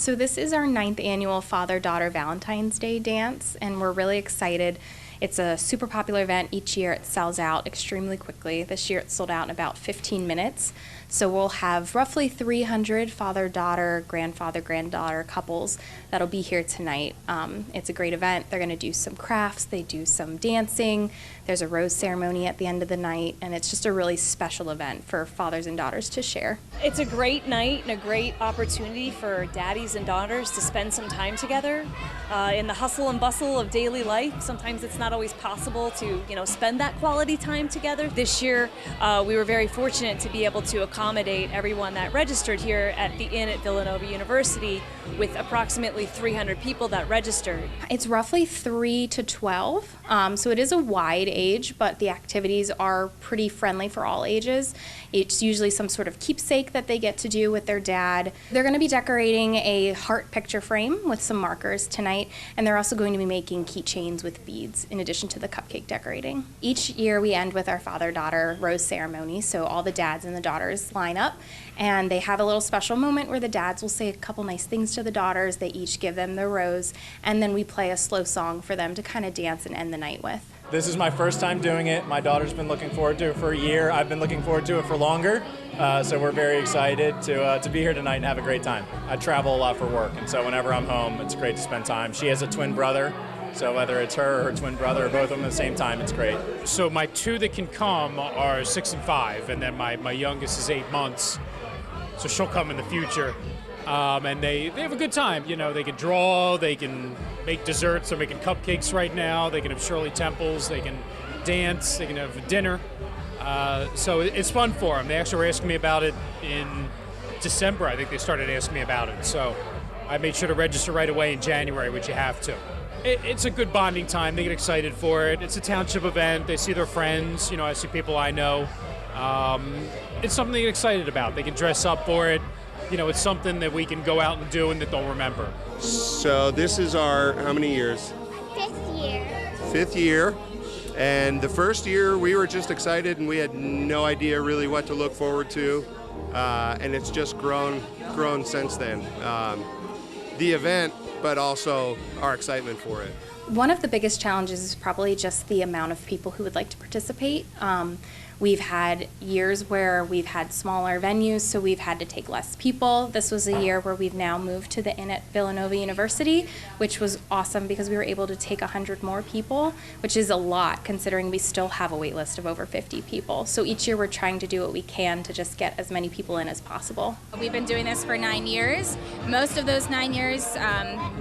So this is our 9th annual Father-Daughter Valentine's Day dance, and we're really excited. It's a super popular event. Each year it sells out extremely quickly. This year it sold out in about 15 minutes. So we'll have roughly 300 father-daughter, grandfather-granddaughter couples that'll be here tonight. It's a great event. They're going to do some crafts. They do some dancing. There's a rose ceremony at the end of the night, and it's just a really special event for fathers and daughters to share. It's a great night and a great opportunity for daddies and daughters to spend some time together. In the hustle and bustle of daily life, sometimes it's not always possible to, spend that quality time together. This year, we were very fortunate to be able to accommodate everyone that registered here at the Inn at Villanova University with approximately 300 people that registered. It's roughly 3 to 12, so it is a wide age, but the activities are pretty friendly for all ages. It's usually some sort of keepsake that they get to do with their dad. They're going to be decorating a heart picture frame with some markers tonight, and they're also going to be making keychains with beads in addition to the cupcake decorating. Each year we end with our father-daughter rose ceremony, so all the dads and the daughters line up, and they have a little special moment where the dads will say a couple nice things to the daughters. They each give them the rose, and then we play a slow song for them to kind of dance and end the night with. This is my first time doing it. My daughter's been looking forward to it for a year. I've been looking forward to it for longer, so we're very excited to be here tonight and have a great time. I travel a lot for work, and so whenever I'm home, it's great to spend time. She has a twin brother, so whether it's her or her twin brother or both of them at the same time, it's great. So my two that can come are 6 and 5, and then my youngest is 8 months, so she'll come in the future. And they have a good time. They can draw, they can make desserts. They're making cupcakes right now. They can have Shirley Temples. They can dance. They can have dinner. So it's fun for them. They actually were asking me about it in December. I think they started asking me about it. So I made sure to register right away in January, which you have to. It's a good bonding time. They get excited for it. It's a township event. They see their friends. I see people I know. It's something they get excited about. They can dress up for it. It's something that we can go out and do and that they'll remember. So this is our, how many years? 5th year. 5th year. And the first year we were just excited and we had no idea really what to look forward to. And it's just grown since then. The event, but also our excitement for it. One of the biggest challenges is probably just the amount of people who would like to participate. We've had years where we've had smaller venues, so we've had to take less people. This was a year where we've now moved to the Inn at Villanova University, which was awesome because we were able to take 100 more people, which is a lot considering we still have a wait list of over 50 people. So each year we're trying to do what we can to just get as many people in as possible. We've been doing this for 9 years. Most of those 9 years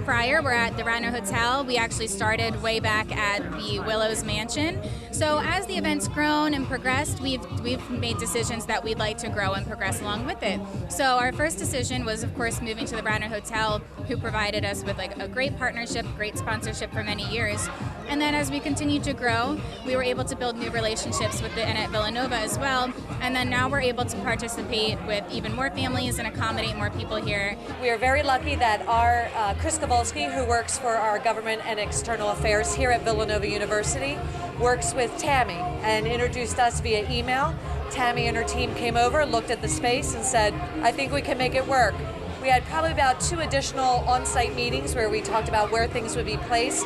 prior were at the Radnor Hotel. We actually started way back at the Willows Mansion. So as the event's grown and progressed, we've made decisions that we'd like to grow and progress along with it. So our first decision was, of course, moving to the Radnor Hotel, who provided us with a great partnership, great sponsorship for many years. And then as we continued to grow, we were able to build new relationships with the Inn at Villanova as well. And then now we're able to participate with even more families and accommodate more people here. We are very lucky that our Chris Kowalski, who works for our government and external affairs here at Villanova University, works with Tammy and introduced us via email. Tammy and her team came over, looked at the space and said, I think we can make it work. We had probably about 2 additional on-site meetings where we talked about where things would be placed,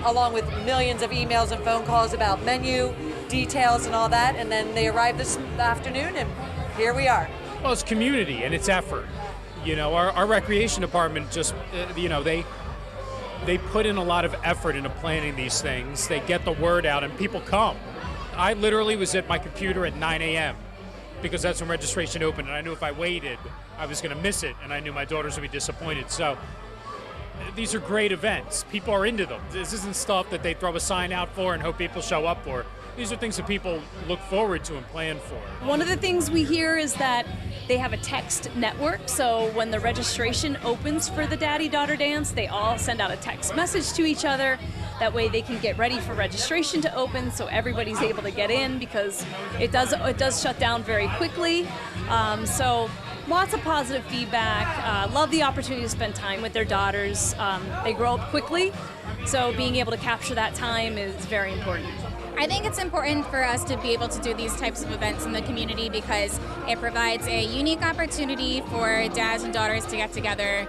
along with millions of emails and phone calls about menu, details and all that, and then they arrived this afternoon and here we are. Well, it's community and it's effort. Our recreation department just, they put in a lot of effort into planning these things. They get the word out and people come. I literally was at my computer at 9 a.m. because that's when registration opened, and I knew if I waited, I was going to miss it, and I knew my daughters would be disappointed. So these are great events. People are into them. This isn't stuff that they throw a sign out for and hope people show up for. These are things that people look forward to and plan for. One of the things we hear is that they have a text network, so when the registration opens for the Daddy-Daughter Dance, they all send out a text message to each other. That way they can get ready for registration to open so everybody's able to get in because it does shut down very quickly. So lots of positive feedback. Love the opportunity to spend time with their daughters. They grow up quickly, so being able to capture that time is very important. I think it's important for us to be able to do these types of events in the community because it provides a unique opportunity for dads and daughters to get together.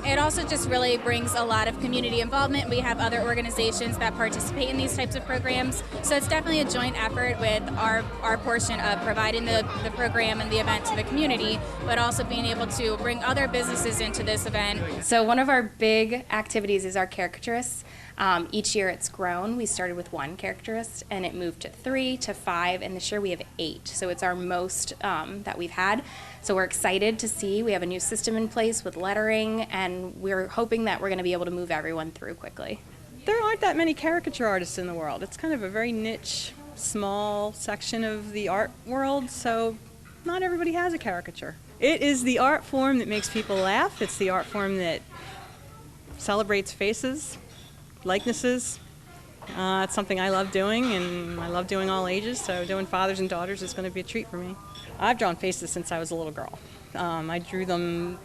It also just really brings a lot of community involvement. We have other organizations that participate in these types of programs. So it's definitely a joint effort with our portion of providing the program and the event to the community, but also being able to bring other businesses into this event. So one of our big activities is our caricaturists. Each year it's grown. We started with 1 caricaturist and it moved to 3 to 5, and this year we have 8. So it's our most that we've had. So we're excited to see. We have a new system in place with lettering, and we're hoping that we're going to be able to move everyone through quickly. There aren't that many caricature artists in the world. It's kind of a very niche, small section of the art world, so not everybody has a caricature. It is the art form that makes people laugh. It's the art form that celebrates faces, likenesses. It's something I love doing, and I love doing all ages, so doing fathers and daughters is going to be a treat for me. I've drawn faces since I was a little girl. I drew them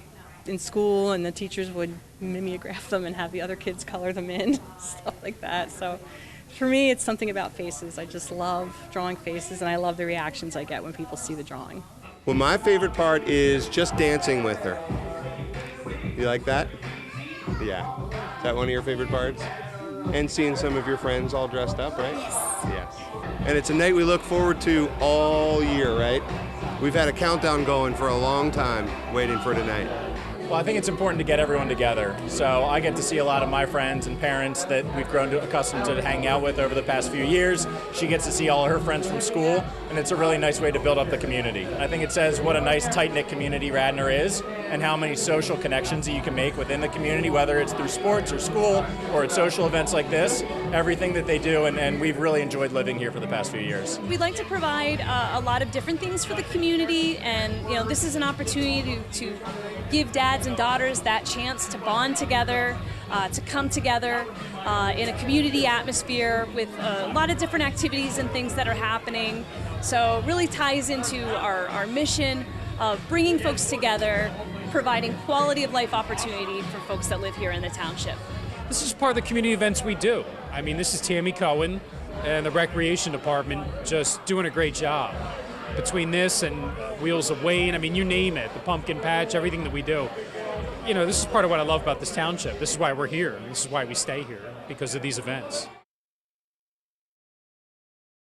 in school, and the teachers would mimeograph them and have the other kids color them in, stuff like that. So for me, it's something about faces. I just love drawing faces, and I love the reactions I get when people see the drawing. Well, my favorite part is just dancing with her. You like that? Yeah. Is that one of your favorite parts? And seeing some of your friends all dressed up, right? Yes. And it's a night we look forward to all year, right? We've had a countdown going for a long time, waiting for tonight. Well, I think it's important to get everyone together. So I get to see a lot of my friends and parents that we've grown accustomed to hanging out with over the past few years. She gets to see all of her friends from school, and it's a really nice way to build up the community. I think it says what a nice, tight-knit community Radnor is, and how many social connections that you can make within the community, whether it's through sports or school or at social events like this, everything that they do, and we've really enjoyed living here for the past few years. We'd like to provide a lot of different things for the community, and this is an opportunity to give dads and daughters that chance to bond together, to come together in a community atmosphere with a lot of different activities and things that are happening. So it really ties into our mission of bringing folks together, providing quality of life opportunity for folks that live here in the township. This is part of the community events we do. I mean, this is Tammy Cohen and the Recreation Department just doing a great job. Between this and Wheels of Wayne, I mean, you name it, the pumpkin patch, everything that we do. This is part of what I love about this township. This is why we're here. This is why we stay here, because of these events.